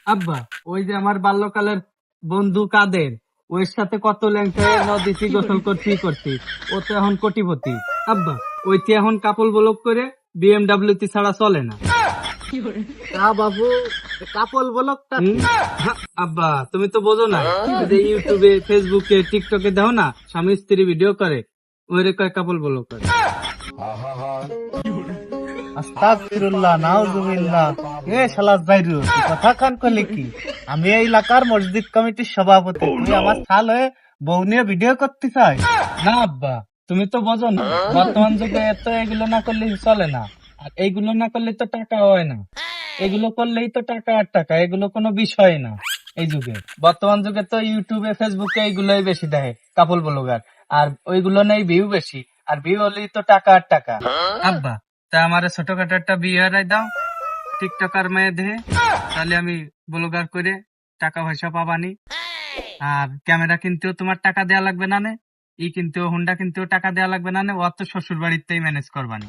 আব্বা, ওই যে আমার বাল্যকালের বন্ধু কাদের, ওর সাথে কত ল্যাংটা নদীতে গোসল করছি, ও তো এখন কোটিপতি। আব্বা, ওইতে এখন কাপল ব্লক করে বিএমডাব্লিউ তে ছাড়া চলে না। তা বাবু, কাপল ব্লকটা হুম? হ্যাঁ, আব্বা তুমি তো বোঝো না, এই যে ইউটিউবে ফেসবুকে টিকটকে দেখো না স্বামী স্ত্রী ভিডিও করে, ওরে কয় কাপল ব্লক করে। আস্তাগফিরুল্লাহ নাউজুবিল্লাহ। এ শালা যাইরু, তুই কথা কান করলি কি? আমি এই এলাকার মসজিদ কমিটির সভাপতি, তুই আমার সাল হয়ে বউ নিয়ে ভিডিও করতে চাই? না আব্বা, তুমি তো বোঝো না, বর্তমান যুগে এত এগুলো না করলে চলে না। আর এইগুলো না করলে তো টাকা হয় না, এগুলো করলেই তো টাকা আর টাকা, এগুলো কোনো বিষয় না। এই যুগে, বর্তমান যুগে তো ইউটিউবে ফেসবুকে এইগুলোই বেশি দেখে কাপল ব্লগার, আর ওইগুলো নেই ভিউ বেশি, আর ভিউ হলেই তো টাকা আর টাকা। আব্বা, তা আমার ছোটখাটো একটা বিয়ে হারাই দাও, টিকটকার মেয়ে দেহে, তাহলে আমি ব্লগার করে টাকা পয়সা পাবানি। আর ক্যামেরা কিনতেও তোমার টাকা দেয়া লাগবে না নে, ই কিনতেও, হুন্ডা কিনতেও টাকা দেয়া লাগবে না নে, ও তো শ্বশুর বাড়িতেই ম্যানেজ করবানি।